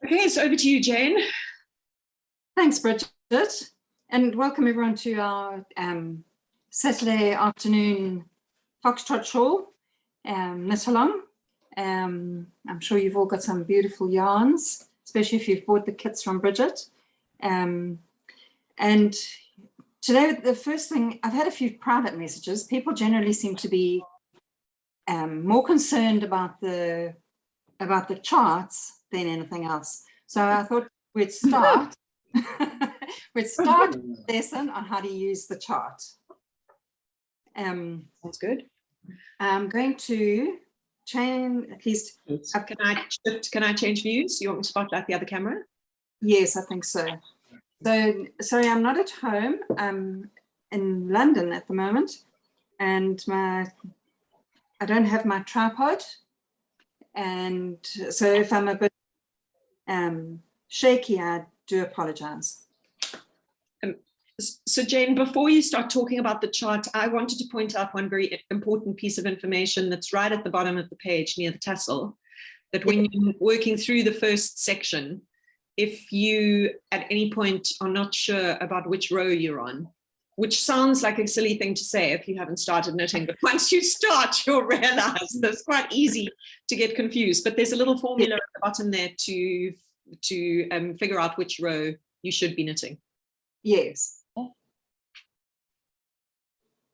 Okay, so over to you, Jane. Thanks, Bridget, and welcome everyone to our Saturday afternoon Foxtrot Shawl knit along. I'm sure you've all got some beautiful yarns, especially if you've bought the kits from Bridget. And today, the first thing, I've had a few private messages. People generally seem to be more concerned about the charts than anything else. So I thought we'd start. We'd start the lesson on how to use the chart. Sounds good. I'm going to change at least. Can I change views? You want me to spotlight the other camera? Yes, I think so. So sorry, I'm not at home. I'm in London at the moment, and I don't have my tripod, and so if I'm a bit shaky, I do apologize. So Jane, before you start talking about the chart, I wanted to point out one very important piece of information that's right at the bottom of the page near the tassel, that when you're working through the first section, if you at any point are not sure about which row you're on, which sounds like a silly thing to say if you haven't started knitting, but once you start, you'll realize that it's quite easy to get confused. But there's a little formula at the bottom there to figure out which row you should be knitting. Yes.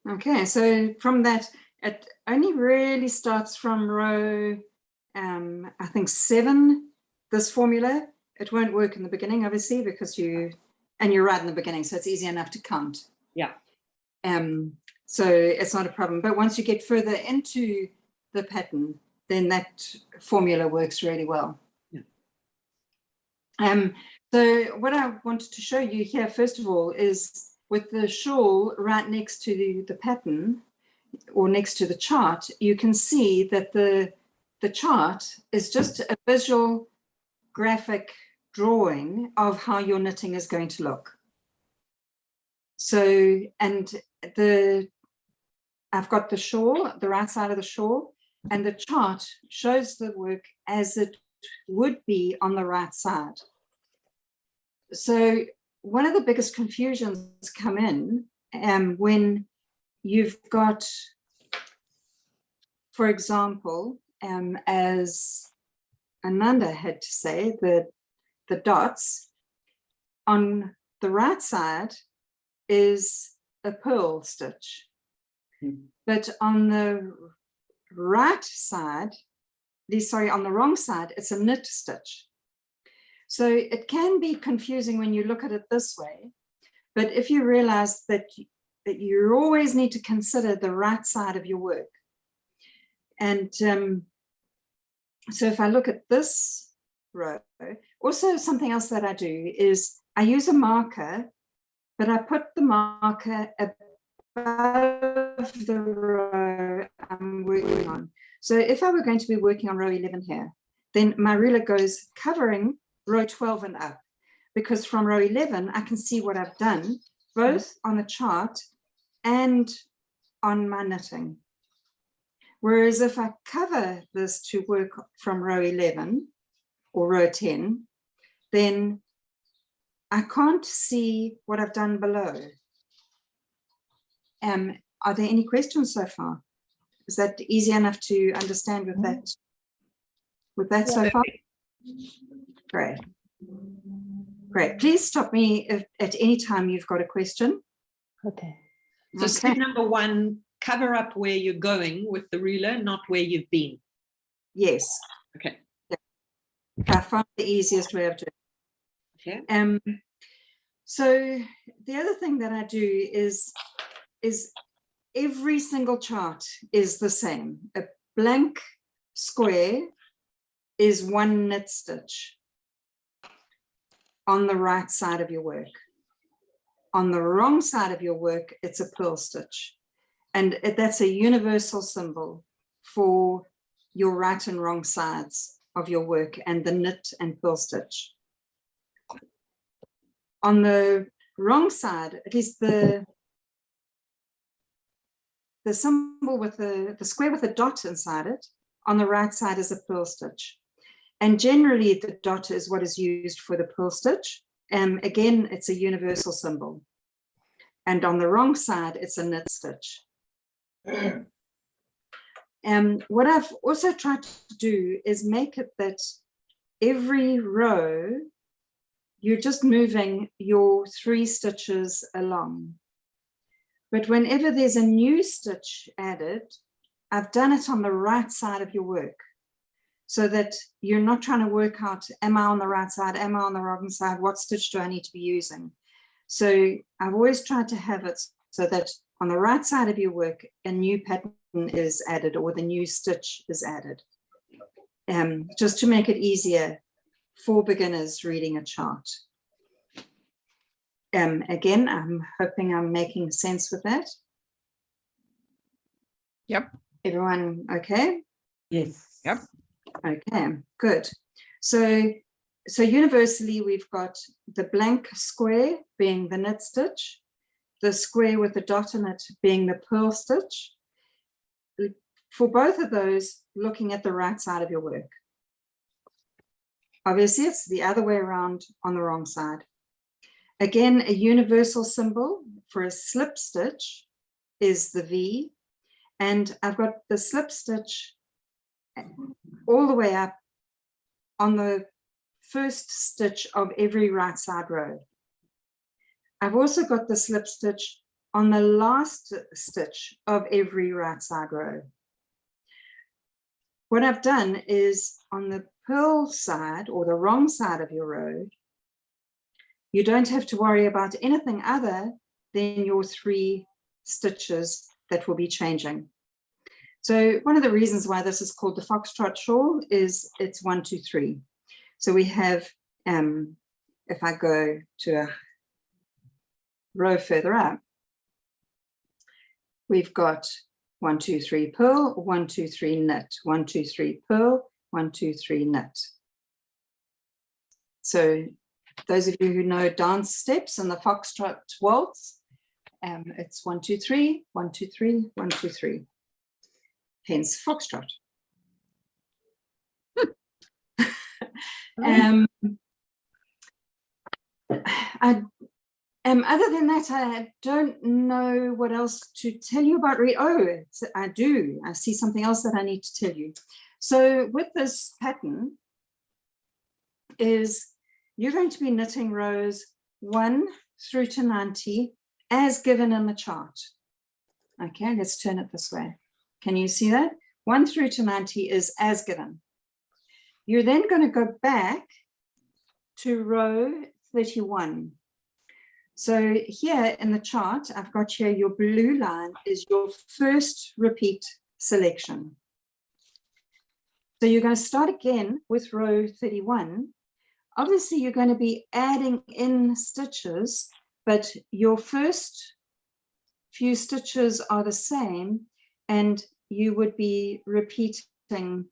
Okay, so from that, it only really starts from row, I think 7, this formula. It won't work in the beginning, obviously, because you're right in the beginning, so it's easy enough to count. Yeah. So it's not a problem. But once you get further into the pattern, then that formula works really well. Yeah. So what I wanted to show you here, first of all, is with the shawl right next to the pattern or next to the chart, you can see that the chart is just a visual graphic drawing of how your knitting is going to look. So, and I've got the shawl, the right side of the shawl, and the chart shows the work as it would be on the right side. So one of the biggest confusions come in when you've got, for example, as Ananda had to say, the dots on the right side is a purl stitch, but on the right side, on the wrong side, it's a knit stitch. So it can be confusing when you look at it this way, but if you realize that you always need to consider the right side of your work. And so if I look at this row, also something else that I do is I use a marker, but I put the marker above the row I'm working on. So if I were going to be working on row 11 here, then my ruler goes covering row 12 and up, because from row 11 I can see what I've done both on the chart and on my knitting. Whereas if I cover this to work from row 11 or row 10, then I can't see what I've done below. Are there any questions so far? Is that easy enough to understand with that? So far? Great. Great. Please stop me if at any time you've got a question. Okay. So step number 1, cover up where you're going with the ruler, not where you've been. Yes. Okay. Yeah. I found the easiest way of doing it. Okay. So the other thing that I do is every single chart is the same. A blank square is 1 knit stitch on the right side of your work. On the wrong side of your work, it's a purl stitch. And that's a universal symbol for your right and wrong sides of your work and the knit and purl stitch. On the wrong side, at least the symbol with the square with a dot inside it, on the right side is a purl stitch. And generally the dot is what is used for the purl stitch. Again, it's a universal symbol. And on the wrong side, it's a knit stitch. What I've also tried to do is make it that every row, you're just moving your 3 stitches along. But whenever there's a new stitch added, I've done it on the right side of your work, so that you're not trying to work out, am I on the right side, am I on the wrong side, what stitch do I need to be using? So I've always tried to have it so that on the right side of your work, a new pattern is added or the new stitch is added, just to make it easier for beginners reading a chart. Again, I'm hoping I'm making sense with that. Yep. Everyone okay? Yes. Yep. Okay, good. So universally, we've got the blank square being the knit stitch, the square with the dot in it being the purl stitch. For both of those, looking at the right side of your work. Obviously, it's the other way around on the wrong side. Again, a universal symbol for a slip stitch is the V, and I've got the slip stitch all the way up on the first stitch of every right side row. I've also got the slip stitch on the last stitch of every right side row. What I've done is on the purl side or the wrong side of your row, you don't have to worry about anything other than your 3 stitches that will be changing. So one of the reasons why this is called the Foxtrot Shawl is it's 1, 2, 3. So we have, if I go to a row further up, we've got 1, 2, 3 purl, 1, 2, 3 knit, 1, 2, 3 purl, 1, 2, 3 knit. So those of you who know dance steps and the Foxtrot waltz, it's 1, 2, 3, 1, 2, 3, 1, 2, 3. Hence Foxtrot. Other than that, I don't know what else to tell you about. I do. I see something else that I need to tell you. So with this pattern is you're going to be knitting rows 1 through to 90 as given in the chart. Okay, let's turn it this way. Can you see that? 1 through to 90 is as given. You're then going to go back to row 31. So here in the chart, I've got here your blue line is your first repeat selection. So you're going to start again with row 31. Obviously, you're going to be adding in stitches, but your first few stitches are the same, and you would be repeating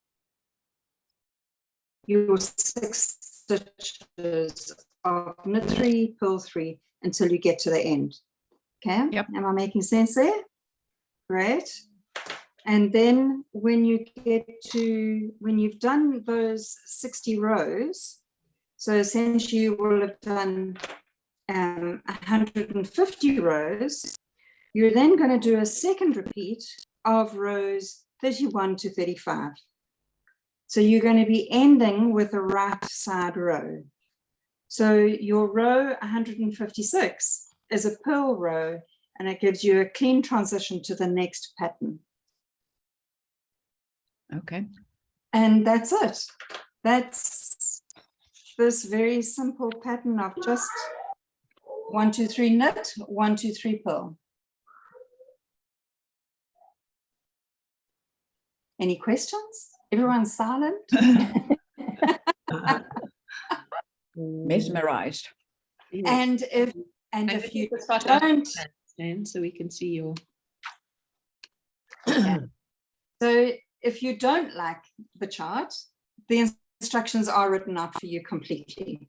your 6 stitches of knit 3, purl 3 until you get to the end. Okay, yep. Am I making sense there? Great. And then when you've done those 60 rows, so essentially you will have done 150 rows, you're then going to do a second repeat of rows 31 to 35. So you're going to be ending with a right side row. So your row 156 is a purl row, and it gives you a clean transition to the next pattern. Okay. And that's it. That's this very simple pattern of just 1, 2, 3 knit, 1, 2, 3 purl. Any questions? Everyone's silent? Mesmerized. And if you don't, so we can see your. so if you don't like the chart, the instructions are written out for you completely,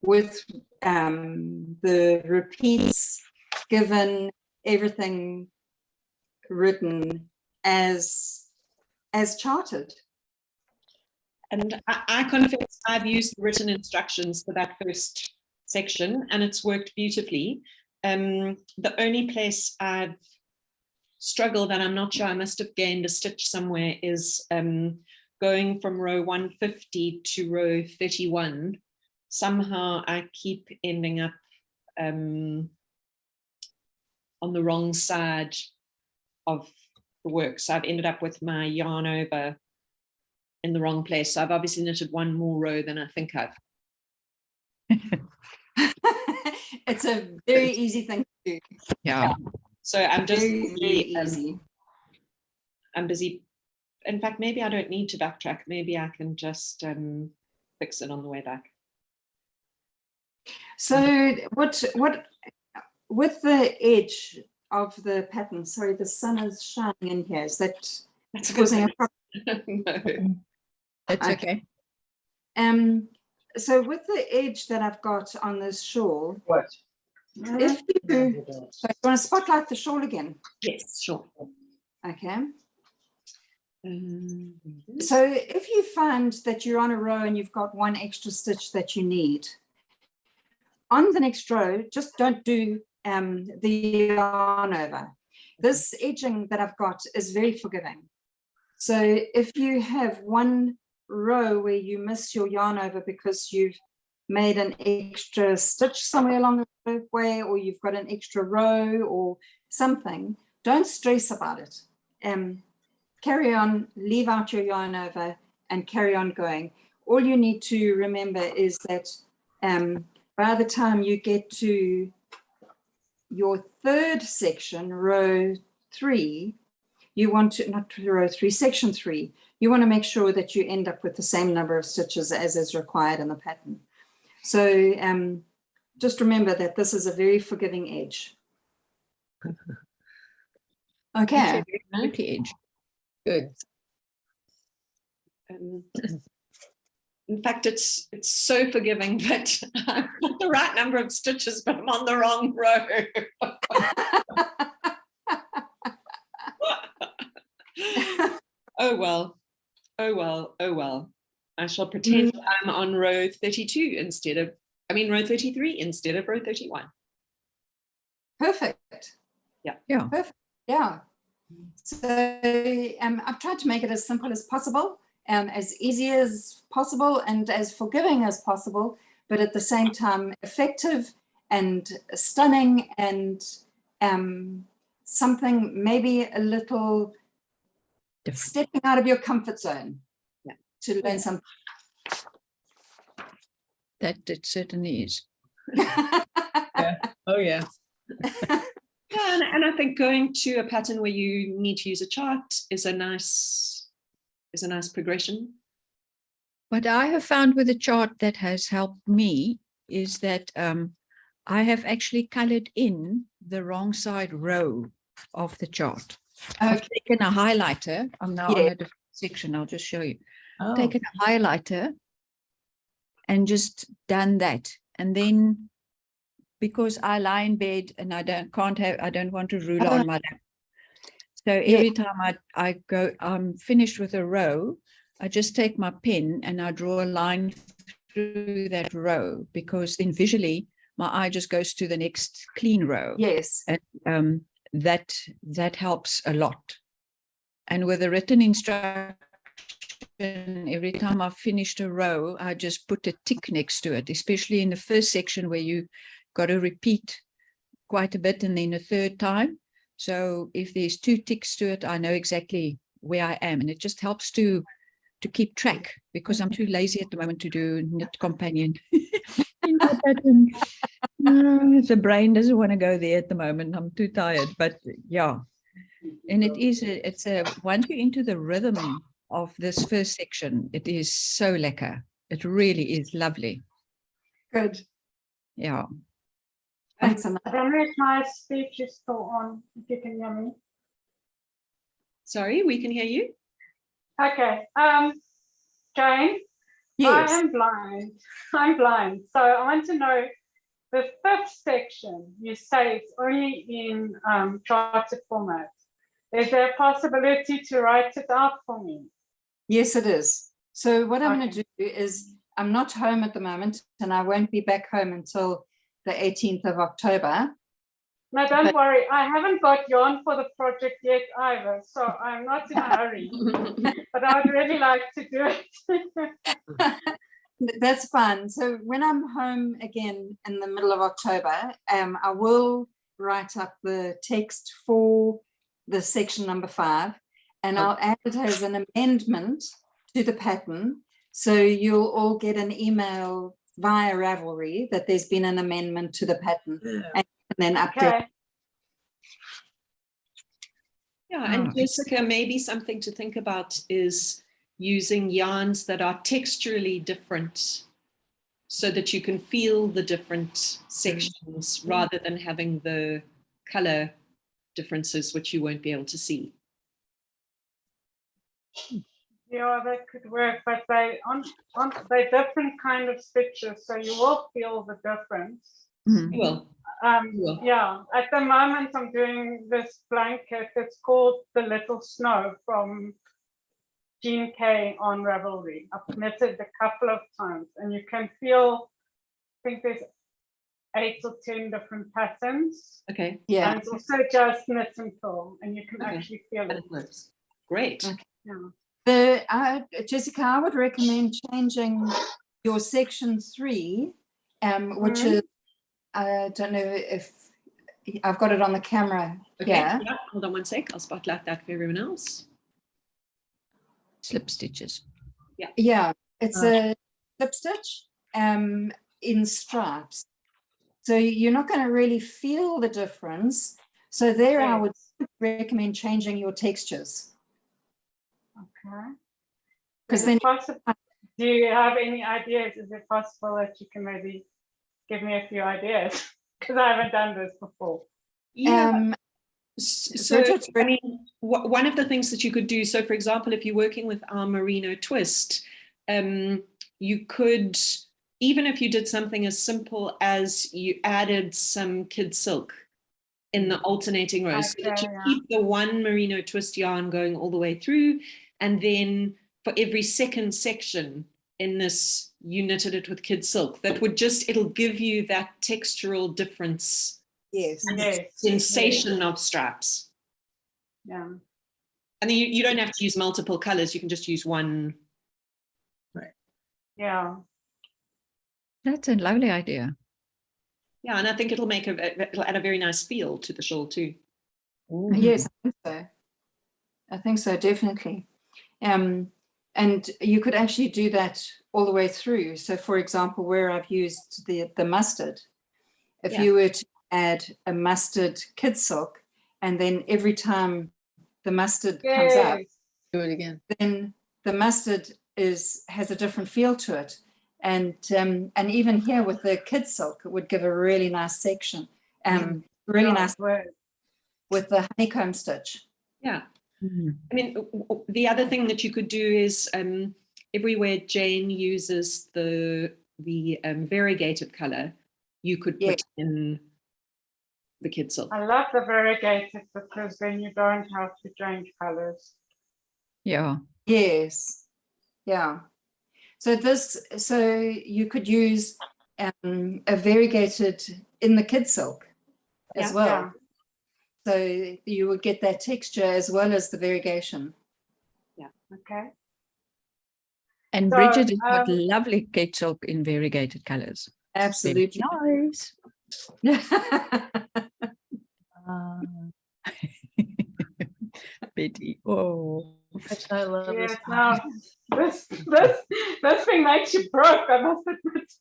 with the repeats given, everything written as charted. And I confess I've used written instructions for that first section and it's worked beautifully. The only place I've struggled, and I'm not sure, I must have gained a stitch somewhere, is going from row 150 to row 31. Somehow I keep ending up on the wrong side of the work. So I've ended up with my yarn over in the wrong place. So I've obviously knitted one more row than I think I've. It's a very easy thing to do. Yeah. So I'm just very easy. I'm busy. In fact, maybe I don't need to backtrack. Maybe I can just fix it on the way back. So what with the edge of the pattern, sorry, the sun is shining in here. Is that's causing a problem? No. It's okay. So with the edge that I've got on this shawl, What? if you want to spotlight the shawl again? Yes, sure. Okay. So if you find that you're on a row and you've got one extra stitch that you need, on the next row, just don't do the yarn over. This edging that I've got is very forgiving. So if you have one row where you miss your yarn over because you've made an extra stitch somewhere along the way, or you've got an extra row or something, don't stress about it. Carry on, leave out your yarn over and carry on going. All you need to remember is that by the time you get to your third section, row 3, you want to, not row 3, section 3, you want to make sure that you end up with the same number of stitches as is required in the pattern. So just remember that this is a very forgiving edge. Okay. Edge. Good. In fact, it's so forgiving that I've got the right number of stitches, but I'm on the wrong row. Oh well, oh well, oh well. I shall pretend I'm on row 32 instead of, row 33 instead of row 31. Perfect. Yeah. Yeah. Perfect. Yeah. So I've tried to make it as simple as possible, as easy as possible, and as forgiving as possible, but at the same time effective and stunning, and something maybe a little different. Stepping out of your comfort zone. Yeah. To learn something. That it certainly is. Yeah. Oh yeah. Yeah, and I think going to a pattern where you need to use a chart is a nice progression. What I have found with the chart that has helped me is that I have actually colored in the wrong side row of the chart. Okay. I've taken a highlighter. I'm now on a different section. I'll just show you. Oh. Taken a highlighter and just done that. And then because I lie in bed and I don't want to rule on my lap. So every time I'm finished with a row, I just take my pen and I draw a line through that row, because then visually my eye just goes to the next clean row. Yes. And that helps a lot. And with a written instruction, every time I've finished a row, I just put a tick next to it, especially in the first section where you got to repeat quite a bit and then a third time. So if there's 2 ticks to it, I know exactly where I am, and it just helps to keep track, because I'm too lazy at the moment to do knit companion. The brain doesn't want to go there at the moment. I'm too tired, but yeah. And it's once you're into the rhythm of this first section, it is so lekker. It really is lovely. Good. Yeah. Thanks, I don't know if my speech is still on, if you can hear me. Sorry, we can hear you. Okay. Jane, yes. I am blind. I'm blind. So I want to know, the 5th section, you say it's only in charted format. Is there a possibility to write it out for me? Yes, it is. So what I'm going Okay. to do is I'm not home at the moment, and I won't be back home until the 18th of October. No, don't But- worry. I haven't got yarn for the project yet either, so I'm not in a hurry. But I would really like to do it. That's fun. So when I'm home again in the middle of October, I will write up the text for the section number 5, and I'll add it as an amendment to the pattern. So you'll all get an email via Ravelry that there's been an amendment to the pattern, and then update. Okay. Yeah, and Oh. Jessica, maybe something to think about is using yarns that are texturally different so that you can feel the different sections rather than having the color differences, which you won't be able to see. Yeah, that could work, but they're different kind of stitches, so you will feel the difference. Mhm. Well, Um, Cool. yeah, at the moment I'm doing this blanket. It's called The Little Snow from Jean K on Ravelry. I've knitted a couple of times, and you can feel, I think there's 8 or 10 different patterns. okay, Yeah. And it's also just knit and fill, and you can Okay. actually feel and it. it works. Great. Okay. Yeah. Jessica, I would recommend changing your section 3, which Mhm. is, I don't know if I've got it on the camera Okay, here. yeah, hold on one sec. I'll spotlight that for everyone else. Slip stitches. Yeah, it's a slip stitch in stripes. So you're not going to really feel the difference. So there I would recommend changing your textures. Okay. Because Is then it possible? Do you have any ideas? Is it possible that you can maybe give me a few ideas? Because I haven't done this before. Yeah. So, Bridget, I mean, one of the things that you could do, so for example, if you're working with our merino twist, you could, even if you did something as simple as you added some kid silk in the alternating rows, so that you Okay, yeah. keep the one merino twist yarn going all the way through, and then for every second section in this, you knitted it with kid silk. That would just, it'll give you that textural difference yes. and Yes, sensation of straps. Yeah. And then you don't have to use multiple colors. You can just use one. Yeah. That's a lovely idea. Yeah, and I think it'll it'll add a very nice feel to the shawl too. Yes, I think so. I think so, definitely. And you could actually do that all the way through. So for example, where I've used the mustard, if Yeah. you were to add a mustard kid silk, and then every time the mustard comes up, Yes. Do it again. then the mustard has a different feel to it. And even here with the kid silk, it would give a really nice section. Really Yeah, nice word. with the honeycomb stitch. Yeah. Mhm. I mean, the other thing that you could do is everywhere Jane uses the variegated color, you could Yeah. put in the kid silk. I love the variegated because then you don't have to change colors. Yeah. Yes. Yeah. So you could use a variegated in the kid silk as Yeah. well. Yeah. So you would get that texture as well as the variegation. Okay. And So, Bridget has got lovely kid silk in variegated colors. Absolutely. Nice. Betty. Oh. I love this. Yes, now this thing makes you broke, I must admit.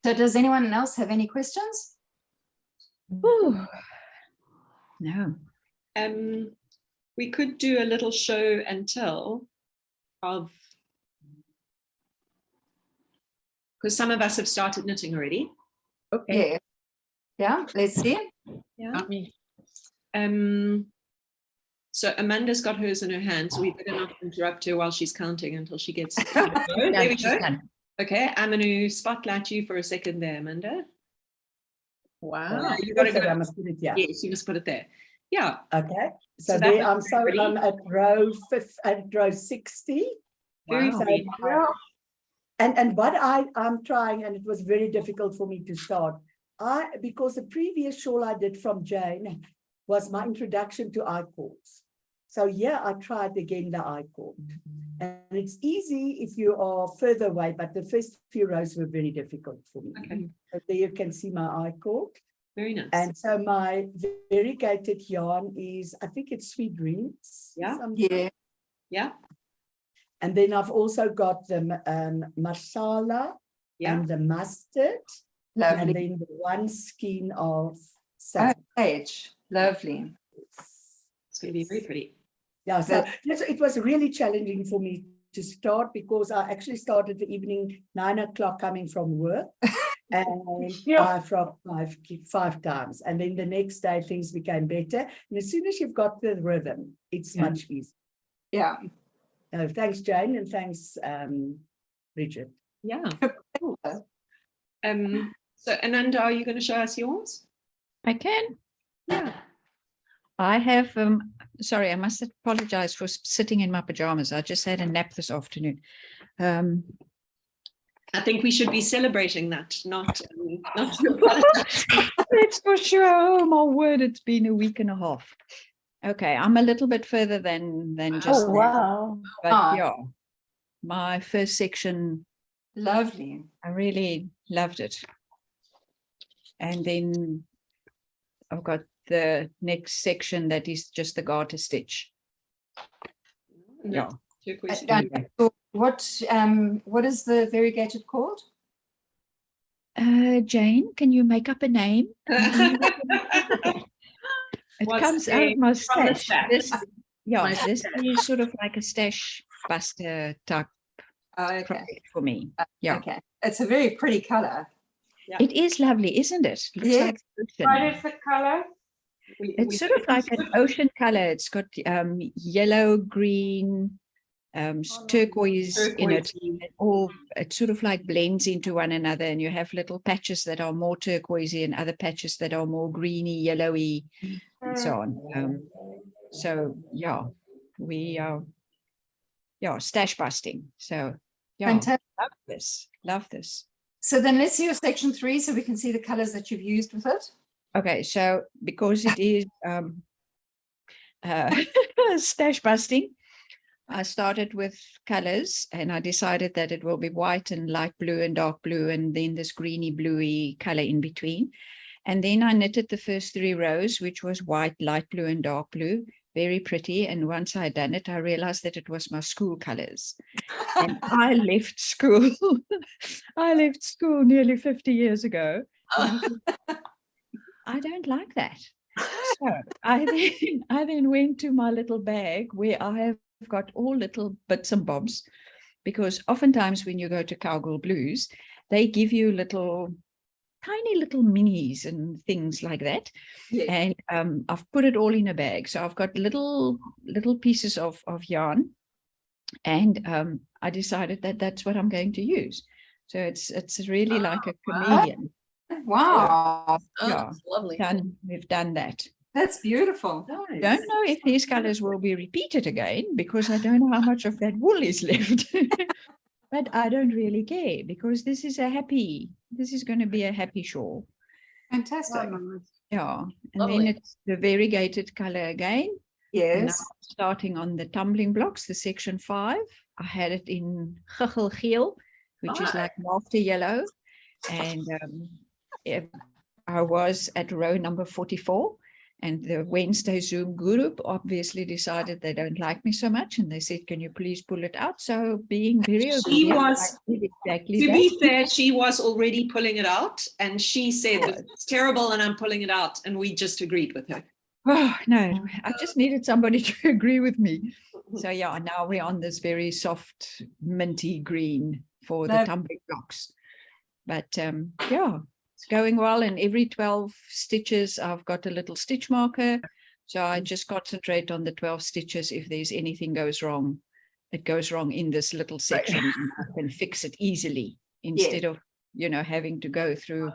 So does anyone else have any questions? Ooh. No. We could do a little show and tell of, because some of us have started knitting already. Okay. Yeah. Yeah, let's see. Yeah. Not me. So Amanda's got hers in her hand, so we better not interrupt her while she's counting until she gets. Yeah, There we she's go. done. Okay, I'm going to spotlight you for a second there, Amanda. Wow. You gotta So go. I must put it here. Yes, you must put it there. Yeah. Okay. So So that there looks I'm very pretty. at row row 60. Very So, pretty. and what I'm trying, and it was very difficult for me to start. Because the previous shawl I did from Jane was my introduction to I-cords. So yeah, I tried again the I-cord. And it's easy if you are further away, but the first few rows were very difficult for me. Okay. But there you can see my I-cord. Very nice. And so my variegated yarn is, I think it's sweet greens. Yeah. Yeah. Yeah. And then I've also got the masala Yeah. and the mustard. And Lovely. then the one skein of Oh, sage. Sage. Lovely. It's going to be very pretty. Yeah, so it was really challenging for me to start because I actually started the evening 9 o'clock coming from work. And I from five times. And then the next day things became better. And as soon as you've got the rhythm, it's much easier. Yeah. Thanks, Jane, and thanks, Bridget. Yeah. Cool. So Ananda, are you going to show us yours? I can. Yeah. I have, sorry, I must apologize for sitting in my pajamas. I just had a nap this afternoon. I think we should be celebrating that, not to apologize. That's for sure. Oh my word, it's been a week and a half. Okay, I'm a little bit further than just Oh, that, wow. but Ah. yeah, my first section, Lovely. I really loved it. And then I've got the next section that is just the garter stitch. Yeah. Turquoise. What is the variegated called? Jane, can you make up a name? It What's comes the out of name? my From the stash. stash. This, yeah, My this stash. is sort of like a stash buster type Oh, okay. project for me. Yeah, Okay. It's a very pretty color. it is lovely, isn't it? Looks Yeah. like the ocean. What is the color? It's sort of like an ocean color. It's got yellow, green, turquoise in it. And all it sort of like blends into one another, and you have little patches that are more turquoisey and other patches that are more greeny, yellowy, and so on. So yeah, we are stash busting. So yeah, Fantastic. love this. So then let's see your section 3 so we can see the colors that you've used with it. Okay, so because it is stash busting, I started with colors and I decided that it will be white and light blue and dark blue and then this greeny bluey color in between. And then I knitted the first 3 rows, which was white, light blue and dark blue, very pretty. And once I had done it, I realized that it was my school colors. And I left school. I left school nearly 50 years ago. And I thought, I don't like that. So I then went to my little bag where I have got all little bits and bobs, because oftentimes when you go to Cowgirl Blues, they give you tiny little minis and things like that. Yeah. And I've put it all in a bag. So I've got little pieces of yarn, and I decided that that's what I'm going to use. So it's really like a chameleon. Wow. Oh, Yeah. that's lovely. We've done that. That's beautiful. Don't know if these colors will be repeated again, because I don't know how much of that wool is left. But I don't really care, because this is going to be a happy shawl. Fantastic. Yeah. And Lovely. then it's the variegated color again. And Yes. I'm starting on the tumbling blocks, the section 5. I had it in geel, which is like after yellow. And I was at row number 44. And the Wednesday Zoom group obviously decided they don't like me so much. And they said, can you please pull it out? So being very She obedient, was- I did exactly To that. be fair, she was already pulling it out, and she said, it's terrible and I'm pulling it out. And we just agreed with her. Oh, no, I just needed somebody to agree with me. So yeah, now we're on this very soft minty green for the Love- tumbling blocks. But yeah, it's going well. And every 12 stitches, I've got a little stitch marker. So I just concentrate on the 12 stitches. If there's anything goes wrong, it goes wrong in this little section. And I can fix it easily instead of, having to go through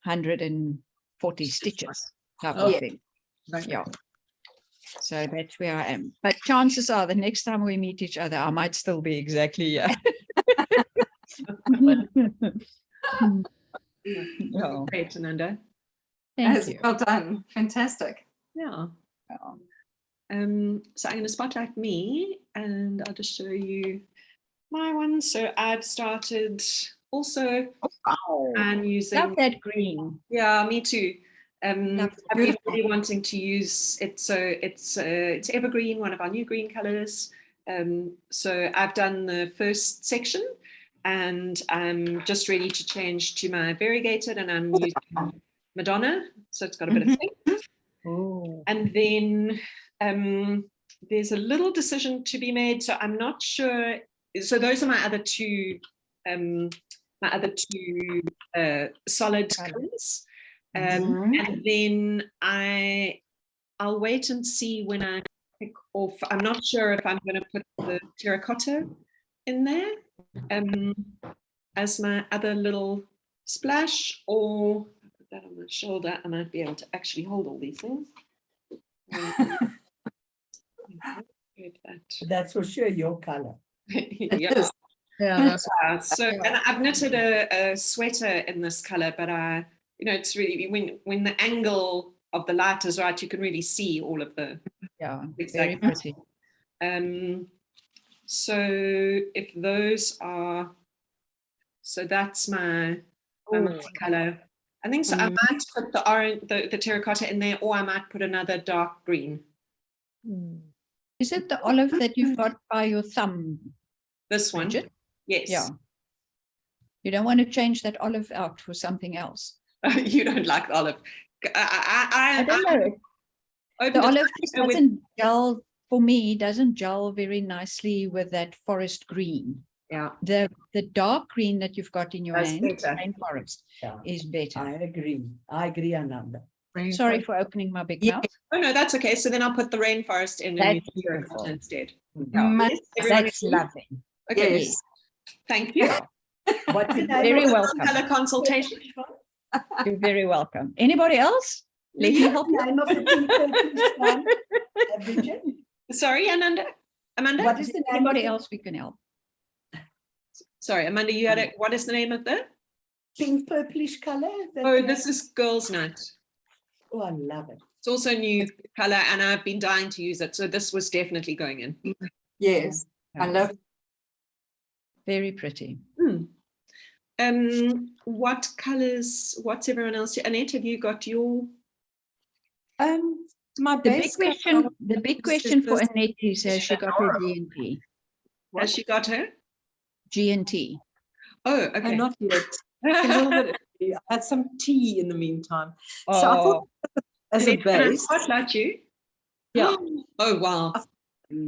100 and 40 stitches type Oh, of thing. Yeah. So that's where I am. But chances are the next time we meet each other, I might still be exactly here. Yeah. Great, Ananda. Thank That's you. well done. Fantastic. Yeah. Yeah. So I'm going to spotlight me, and I'll just show you my one. So I've started also. I'm using. Love that green. Yeah, me too. Love I've been really wanting to use it. So it's evergreen, one of our new green colors. So I've done the first section, and I'm just ready to change to my variegated, and I'm using Madonna. So it's got a bit of pink. Oh. And then there's a little decision to be made. So I'm not sure. So those are my other two solid colors. And then I'll wait and see when I pick off. I'm not sure if I'm going to put the terracotta in there as my other little splash, or put that on my shoulder. I might be able to actually hold all these things. That's for sure your color. Yeah. Yeah, So, and I've knitted a sweater in this color, but it's really when the angle of the light is right, you can really see all of the. Yeah, Exactly. very pretty. So if those are, so that's my color. I think so. I might put the orange, the terracotta in there, or I might put another dark green. Is it the olive that you've got by your thumb? This one, Bridget? yes. Yeah. You don't want to change that olive out for something else. You don't like olive. I don't know. Opened The it olive just with- doesn't gel, for me, doesn't gel very nicely with that forest green. Yeah. The dark green that you've got in your That's hand, better. rainforest, Yeah. is better. I agree. I agree, Ananda. Sorry for opening my big mouth. Oh no, that's okay. So then I'll put the rainforest in and That's use terracotta beautiful. instead. Ma- Yes, everyone That's agree? lovely. Okay. Yes. Thank you. What's the name Very of the welcome. Color consultation. You're very welcome. Anybody else? Let me help you. name of the pink purplish one, Bridget? Sorry, Amanda. What is the name of Anybody the else we can help? Sorry, Amanda, you had it. What is the name of the? pink purplish color? Oh, this is Girls' Night. Oh, I love it. It's also a new color, and I've been dying to use it. So this was definitely going in. Yes. I love. Very pretty. What colors? What's everyone else? Annette, have you got your? My The big base question, color the big is question for this- Annette is, has she got her G&T? Has she got her? G&T. Oh, okay. Not yet. A little bit. I had some tea in the meantime. So I Oh, thought as a Annette, can I base, spotlight you? yeah, Oh wow.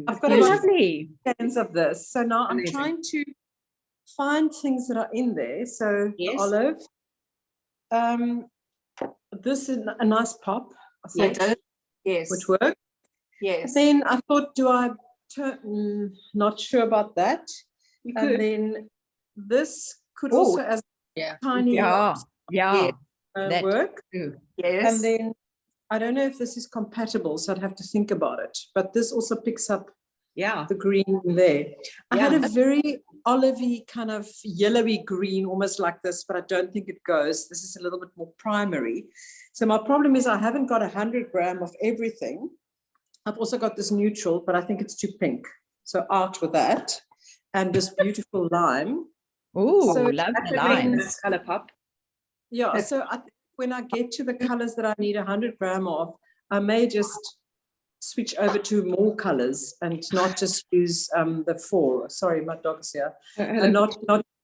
I've got oh, a lot of lovely. cans of this. So now I'm Amazing. trying to find things that are in there. So the Yes. olive. This is a nice pop, I think, Yes. which works. Yes. Then I thought, do I turn? Not sure about that. You And could. then this could Oh, also, as yeah. tiny Yeah, yeah. that work. too. Yes. And then I don't know if this is compatible, so I'd have to think about it. But this also picks up Yeah. the green there. I had Yeah. a very olivey kind of yellowy green, almost like this, but I don't think it goes. This is a little bit more primary. So my problem is I haven't got 100 grams of everything. I've also got this neutral, but I think it's too pink. So out with that. And this beautiful lime. Oh, So love That's the a really lime. nice color pop. Yeah, so I think when I get to the colors that I need 100 grams of, I may just switch over to more colors and not just use the 4. Sorry, my dog's here. And not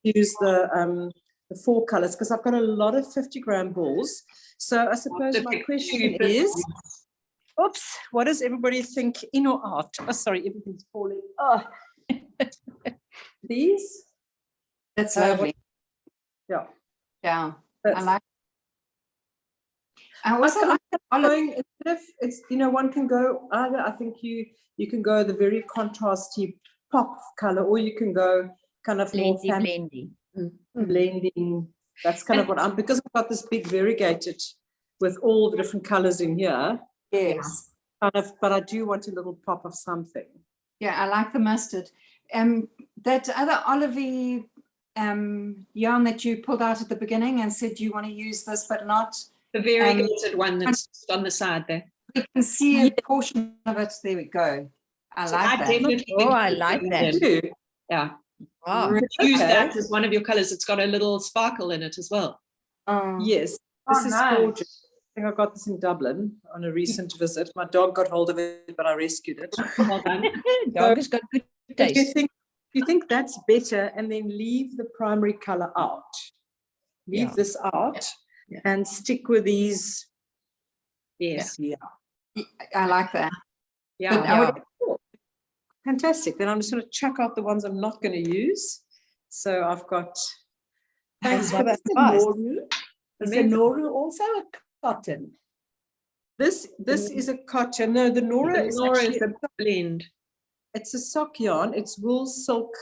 use the 4 colors, because I've got a lot of 50-gram balls. So I suppose my question is, oops, what does everybody think in or out? Oh, sorry, everything's falling. Oh. These? That's what- lovely. Yeah. Yeah. I That's- like. I also like the olive. Going, instead of, it's, one can go either, I think you can go the very contrasty pop color, or you can go kind of more Blendy, blendy. blending. That's kind of what I'm, because I've got this big variegated with all the different colors in here. Yes. But I do want a little pop of something. Yeah, I like the mustard. That other olivey yarn that you pulled out at the beginning and said you want to use this, but not. The variegated one that's on the side there. We can see a portion of it. There we go. I So like that. definitely Oh, think I you like could that. do it. Yeah. Wow. You could use Okay. that as one of your colors. It's got a little sparkle in it as well. Yes, Oh, this is nice. gorgeous. I think I got this in Dublin on a recent visit. My dog got hold of it, but I rescued it. Well done. Dog has got good But taste. you think that's better, and then leave the primary color out. Leave Yeah. this out Yeah. and stick with these. Yes. I like that. Yeah. But I would, Fantastic. Then I'm just going to chuck out the ones I'm not going to use. So I've got. Thanks for that What's the advice. Noru? Is the Amazing. Noru also a cotton? This is a cotton. No, the Nora is Nora actually is a blend. it's a sock yarn. It's wool, silk,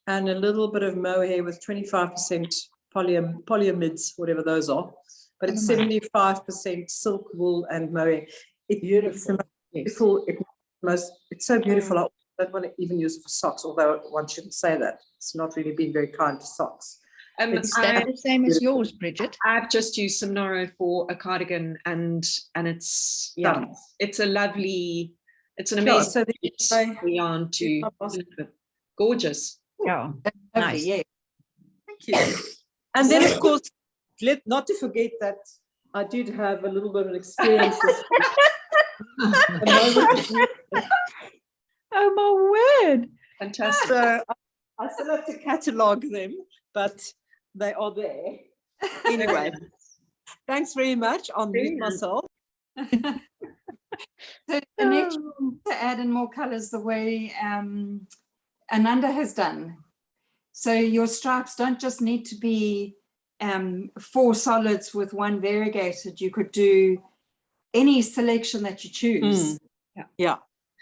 and a little bit of mohair with 25% polyamids, whatever those are. But it's 75% silk, wool, and mohair. It's Beautiful. beautiful. It's so beautiful. I don't want to even use it for socks, although one shouldn't say that. It's not really being very kind to socks. Is that the same as yours, Bridget? I've just used some Noro for a cardigan, and it's it's a lovely, it's an amazing so yarn to gorgeous. Yeah. lovely, Nice. yeah. Thank you. And then, of course, not to forget that I did have a little bit of experience. Oh my word. Fantastic. So I still have to catalogue them, but they are there. Anyway, thanks very much. I'll mute myself. So the next to add in more colors the way Ananda has done. So your stripes don't just need to be 4 solids with 1 variegated. You could do any selection that you choose. Yeah.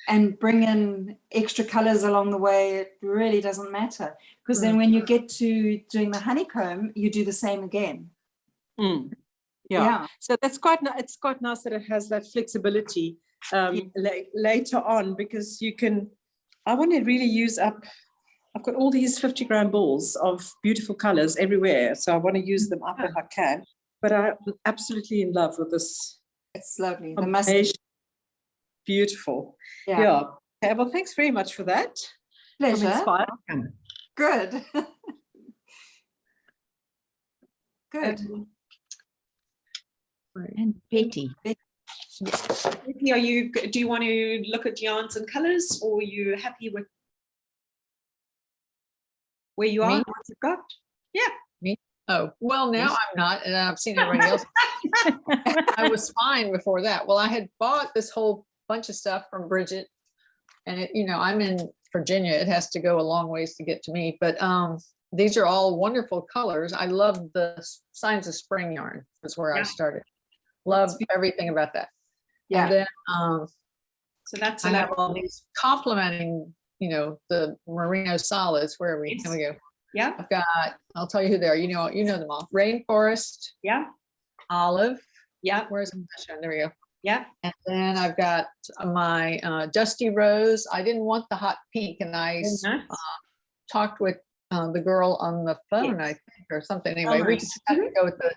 And bring in extra colors along the way. It really doesn't matter, because then when you get to doing the honeycomb, you do the same again. Yeah. So that's it's quite nice that it has that flexibility later on, because you can. I want to really use up. I've got all these 50-gram balls of beautiful colors everywhere, so I want to use them up if I can. But I'm absolutely in love with this. It's lovely. The combination. mustard. Beautiful. Yeah. Yeah. Okay, well, thanks very much for that. I'm Pleasure. inspired. Good. Good. And Betty. Becky, do you want to look at yarns and colors, or are you happy with where you are, Me? what you've got? Oh, well, now Yes. I'm not, and I've seen everybody else. I was fine before that. Well, I had bought this whole bunch of stuff from Bridget, and I'm in Virginia. It has to go a long ways to get to me, but these are all wonderful colors. I love the Signs of Spring yarn. That's where I started. Love everything about that. Yeah. And then So that's I have all these complementing, the merino solids. Where are we? Yes. Here we go. Yeah, I've got, I'll tell you who they are. You know them all. Rainforest, yeah, Olive. yeah, Where's the There we go. yeah. And then I've got my Dusty Rose. I didn't want the hot pink, and I Nice. talked with the girl on the phone, Yes. I think, or something. Anyway, we Alright. just had to go with the,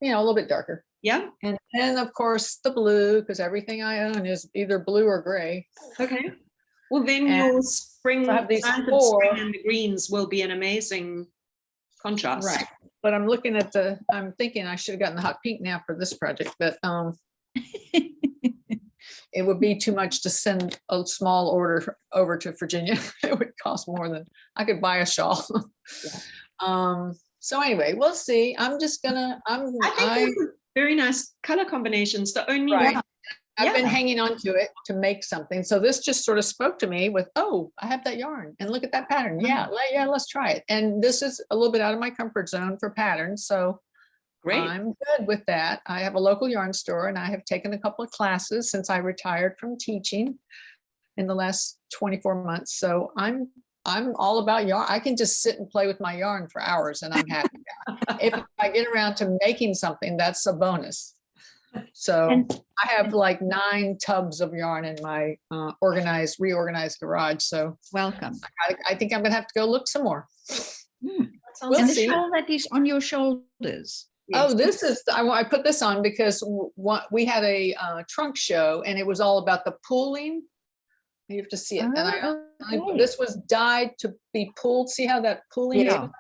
a little bit darker. Yeah, And then, of course, the blue, because everything I own is either blue or gray. okay. Well, then And your spring, so I have these signs of 4. spring and the greens will be an amazing contrast. Right. But I'm looking at I'm thinking I should have gotten the hot pink now for this project, but it would be too much to send a small order over to Virginia. It would cost more than I could buy a shawl. So anyway, we'll see. I'm just gonna, I think those are very nice color combinations. The only Right. I've been Yeah. hanging on to it to make something. So this just sort of spoke to me with, oh, I have that yarn and look at that pattern. Yeah, let's try it. And this is a little bit out of my comfort zone for patterns. So great. I'm good with that. I have a local yarn store, and I have taken a couple of classes since I retired from teaching in the last 24 months. So I'm all about yarn. I can just sit and play with my yarn for hours, and I'm happy. If I get around to making something, that's a bonus. So And- I have like 9 tubs of yarn in my reorganized garage. So Welcome. I think I'm gonna have to go look some more. Hmm. Sounds We'll And the see. shawl that is on your shoulders. Oh, this is, I put this on because we had a trunk show and it was all about the pooling. You have to see it. And Okay. this was dyed to be pulled. See how that pooling? Yeah. is?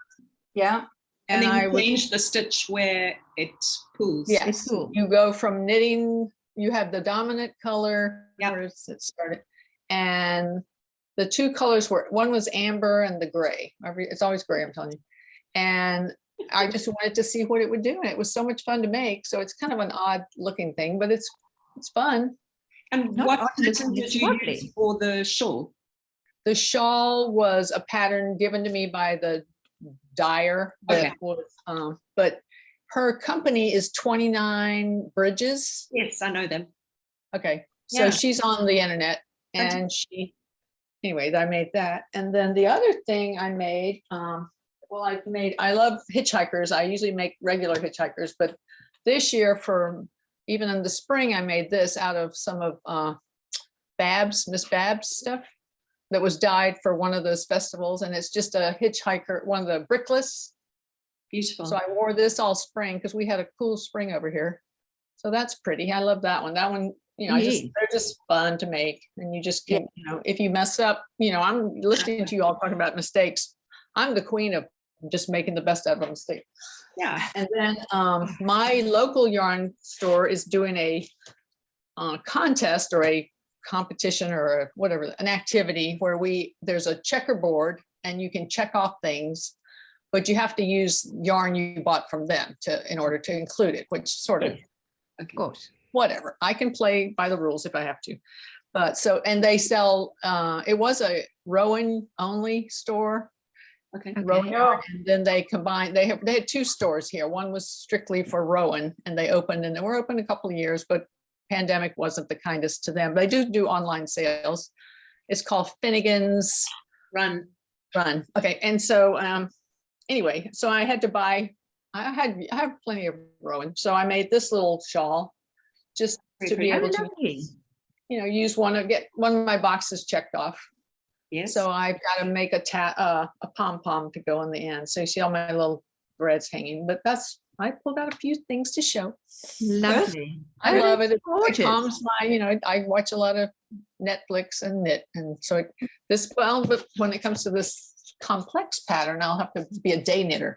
Yeah. And And then I you would, change the stitch where it pulls. yes, cool. you go from knitting, you have the dominant color. Yep. Where is it started? And the 2 colors were, one was amber and the gray. It's always gray, I'm telling you. And I just wanted to see what it would do. And it was so much fun to make. So it's kind of an odd looking thing, but it's fun. And Not what odd pattern looking, did it's you lovely. use for the shawl? The shawl was a pattern given to me by the dyer. Okay. But her company is 29 Bridges. Yes, I know them. Okay, so Yeah. she's on the internet and anyway, I made that. And then the other thing I made, I love hitchhikers. I usually make regular hitchhikers, but this year even in the spring, I made this out of some of Miss Babs stuff that was dyed for one of those festivals. And it's just a hitchhiker, one of the brickless. Beautiful. So I wore this all spring because we had a cool spring over here. So that's pretty. I love that one. That one, they're just fun to make. And you just keep, if you mess up, I'm listening to you all talking about mistakes. I'm the queen of just making the best out of a mistake. Yeah. And then my local yarn store is doing a contest or a competition or whatever, an activity where there's a checkerboard and you can check off things, but you have to use yarn you bought from them in order to include it, which sort of, Of course. whatever. I can play by the rules if I have to. But and they sell, it was a Rowan only store. Okay. Rowan, Yeah. and then they combined, they had 2 stores here. One was strictly for Rowan and they were open a couple of years, but pandemic wasn't the kindest to them. They do online sales. It's called Finnegan's Run. Okay. And so anyway, so I had to buy, I have plenty of Rowan. So I made this little shawl just to be able to, Lovely. use get one of my boxes checked off. Yes. So I've got to make a pom-pom to go in the end. So you see all my little threads hanging, but I pulled out a few things to show. Lovely. I love it. It Gorgeous. calms I watch a lot of Netflix and knit. And so but when it comes to this complex pattern, I'll have to be a day knitter.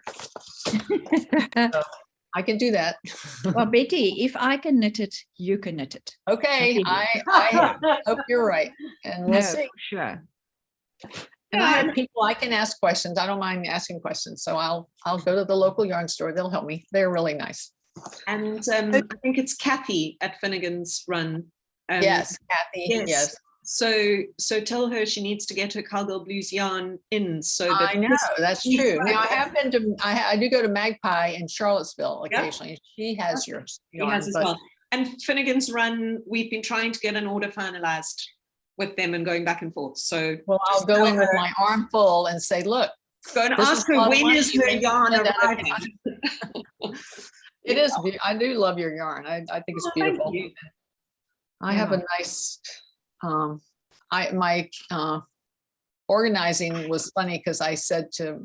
I can do that. Well, Betty, if I can knit it, you can knit it. Okay, Okay. I hope you're right. And we'll No, see. for sure. And I have people I can ask questions. I don't mind asking questions. So I'll go to the local yarn store. They'll help me. They're really nice. And I think it's Kathy at Finnegan's Run. Yes, Kathy. Yes. So tell her she needs to get her Cowgirlblues yarn in. So that I know that's true. Now I have been to. I do go to Magpie in Charlottesville occasionally. She has yours. He has as well. And Finnegan's Run, we've been trying to get an order finalized with them and going back and forth. So Well, I'll go in with my arm full and say, look, go and this ask is a her lot of when money. is her yarn And then- arriving. it is. I do love your yarn. I think it's Well, thank beautiful. you. I have a nice. My organizing was funny because I said to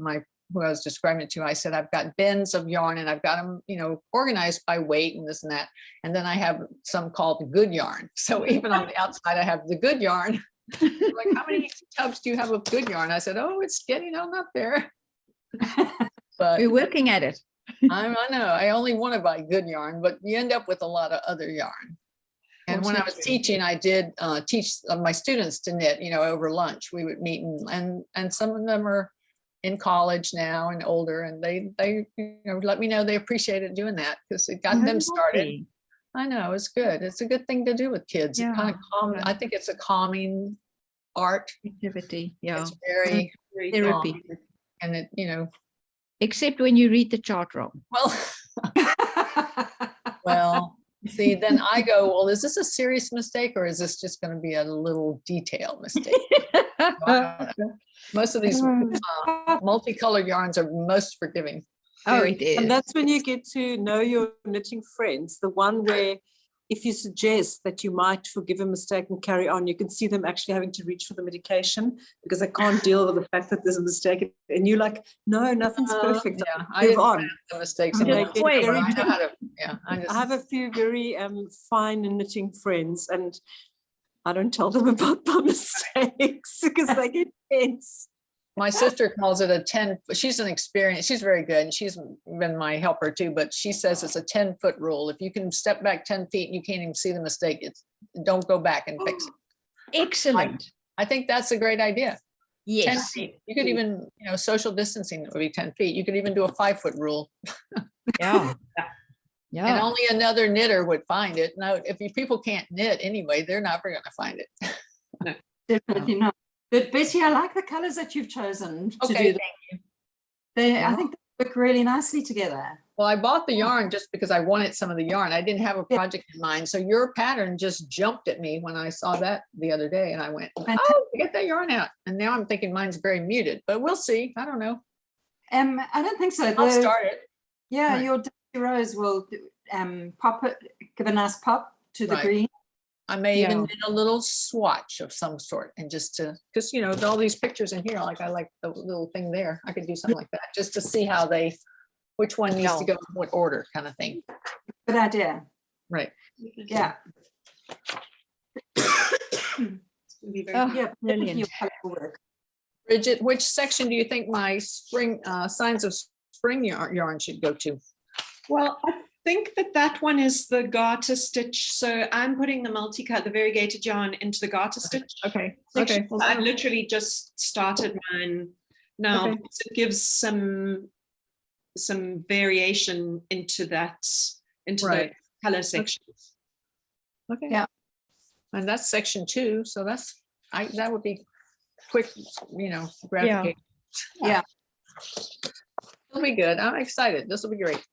who I was describing it to, I said, I've got bins of yarn and I've got them, organized by weight and this and that. And then I have some called good yarn. So even on the outside, I have the good yarn. Like, how many tubs do you have of good yarn? I said, oh, it's getting on up there. But We're working at it. I know, I only want to buy good yarn, but you end up with a lot of other yarn. And when I was teaching, I did teach my students to knit, over lunch. We would meet and some of them are in college now and older, and they let me know they appreciated doing that because it got them started. Lovely. I know, it's good. It's a good thing to do with kids. It kind of Yeah. I think it's a calming art. Activity. Yeah. It's very, Therapy. calming. And it, Except when you read the chart wrong. well, see, then I go, well, is this a serious mistake or is this just going to be a little detail mistake? Most of these multicolored yarns are most forgiving. Oh, it is. And that's when you get to know your knitting friends, the one where if you suggest that you might forgive a mistake and carry on, you can see them actually having to reach for the medication because they can't deal with the fact that there's a mistake. And you're like, no, nothing's perfect. Yeah, I Move didn't on. have the mistakes. And in they my get life, very but I know how tense. to, yeah, I have a few very fine knitting friends, and I don't tell them about my mistakes because they get tense. my sister calls it a 10, she's an experienced, she's very good, and she's been my helper too, but she says it's a 10-foot rule. If you can step back 10 feet and you can't even see the mistake, don't go back and fix it. Excellent. I think that's a great idea. 10 Yes. feet. You could even, social distancing would be 10 feet. You could even do a 5-foot rule. Yeah. And Yeah. only another knitter would find it. Now, if you people can't knit anyway, they're never going to find it. Definitely not. But Betty, I like the colors that you've chosen to Okay, do. thank I think they work really nicely together. Well, I bought the yarn just because I wanted some of the yarn. I didn't have a project in mind. So your pattern just jumped at me when I saw that the other day, and I went, oh, get that yarn out. And now I'm thinking mine's very muted, but we'll see. I don't know. I don't think so. I'll start it. Yeah, Right. your Daisy Rose will pop it, give a nice pop to the Right. green. I may even Yeah. knit a little swatch of some sort, and just to, because all these pictures in here, like I like the little thing there. I could do something like that just to see how which one needs to go in what order, kind of thing. Good idea. Right. Yeah. Oh, Yeah, brilliant. your color will work. Bridget, which section do you think my spring signs of spring yarn should go to? Well, I think that one is the garter stitch. So I'm putting the multicut, the variegated yarn into the garter stitch Okay. section. Okay. Well, I've literally just started mine now. Okay. because it gives some variation into Right. the color sections. Okay. Yeah. And that's section 2. So that would be quick, gratification. Yeah. It'll be good. I'm excited. This will be great.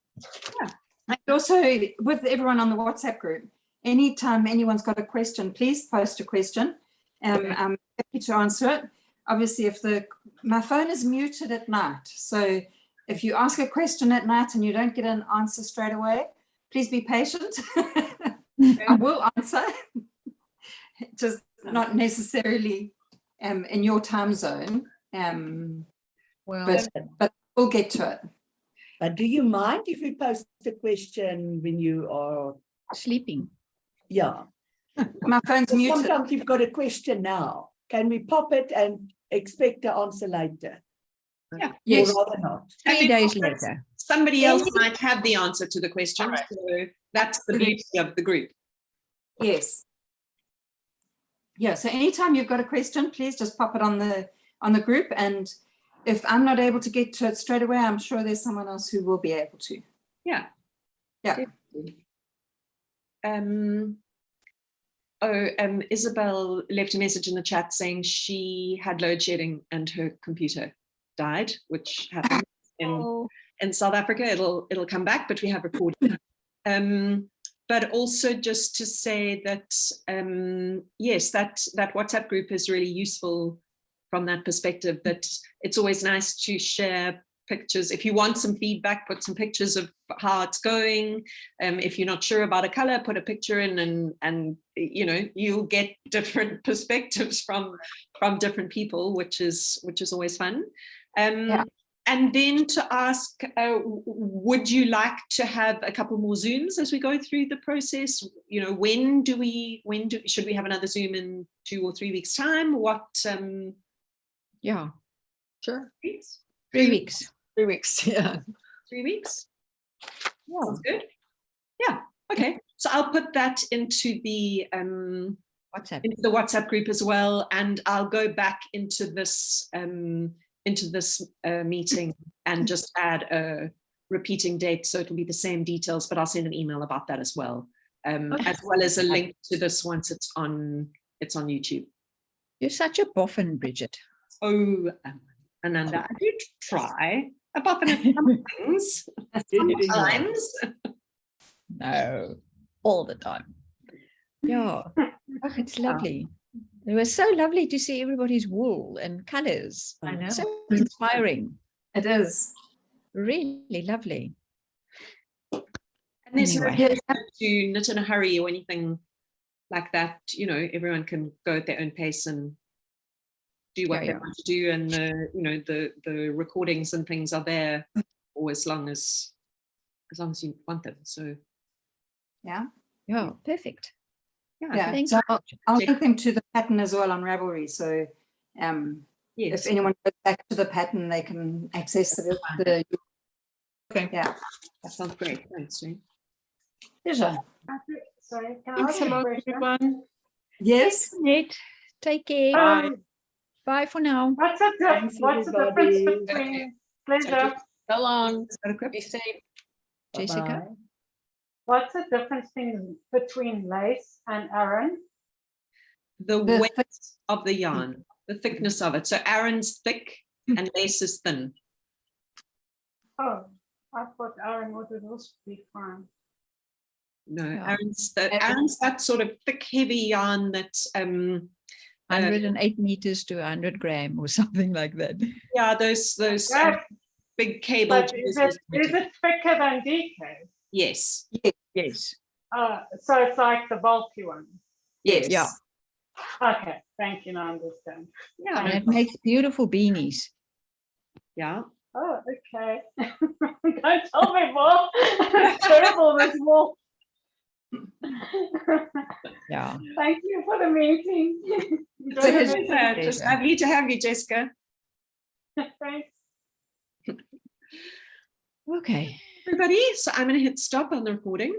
And also with everyone on the WhatsApp group, anytime anyone's got a question, please post a question. I'm happy to answer it. Obviously, my phone is muted at night. So if you ask a question at night and you don't get an answer straight away, please be patient. I will answer. Just not necessarily in your time zone. Well, But we'll get to it. But do you mind if we post the question when you are, Sleeping. yeah? My phone's So muted. sometimes you've got a question now. Can we pop it and expect the answer later? Yeah. Yes. Or rather not. 3 days later. Somebody else might have the answer to the question. Alright. So that's the beauty of the group. Yes. Yeah, so anytime you've got a question, please just pop it on the group, and if I'm not able to get to it straight away, I'm sure there's someone else who will be able to. Yeah. Yeah. Isabel left a message in the chat saying she had load shedding and her computer died, which happened in South Africa. It'll come back, but we have recorded. But also just to say that yes, that WhatsApp group is really useful from that perspective, that it's always nice to share pictures. If you want some feedback, put some pictures of how it's going. If you're not sure about a color, put a picture in, and you'll get different perspectives from different people, which is always fun. And then to ask, would you like to have a couple more Zooms as we go through the process? Should we have another Zoom in 2 or 3 weeks' time? What? Yeah. sure. 3 weeks. 3 weeks. Yeah. 3 weeks? Yeah. Sounds good. Yeah. Okay. So I'll put that into the WhatsApp group as well, and I'll go back into this meeting and just add a repeating date, so it'll be the same details, but I'll send an email about that as well, as well as a link to this once it's on YouTube. You're such a boffin, Bridget. Oh, Ananda, I did try a buffin at some things sometimes. No, all the time. Yeah. Oh, it's lovely. It was so lovely to see everybody's wool and colors. I know. So inspiring. It is. Really lovely. And there's no Anyway. pressure to knit in a hurry or anything like that. You know, everyone can go at their own pace and do what Yeah, they yeah. want to do, and the recordings and things are there or as long as you want them. So Yeah. Yeah, perfect. Yeah. Thanks So so I'll, much. I'll link them to the pattern as well on Ravelry. So yes, if anyone goes back to the pattern, they can access the Okay. yeah. that sounds great. Thanks, Jane. Pleasure. Sorry, can I Thanks ask a a lot, question? everyone. Yes. Annette, take care. Bye. Bye for now. What's the Thanks, difference everybody. between pleasure? So long. Got a grip? Be safe. Jessica? Bye-bye. What's the difference between lace and Aran? The The weight thick- of the yarn, the thickness of it. So Aran's thick and lace is thin. Oh, I thought Aran would also be fine. No, Yeah. Aran's that sort of thick, heavy yarn that 108 meters to 100 gram or something like that. yeah, those Yeah, big cable. but is it thicker than DK? Yes. Yes. So it's like the bulky one. Yes. Yeah. Okay, thank you. Now I understand. Yeah. And it makes beautiful beanies. Yeah. Oh, okay. Don't tell me more. It's terrible, this wall. Yeah. Thank you for the meeting. It's a Enjoy the pleasure. Just Pleasure. lovely to have you, Jessica. meeting. Thanks. Okay. Everybody, so I'm going to hit stop on the recording.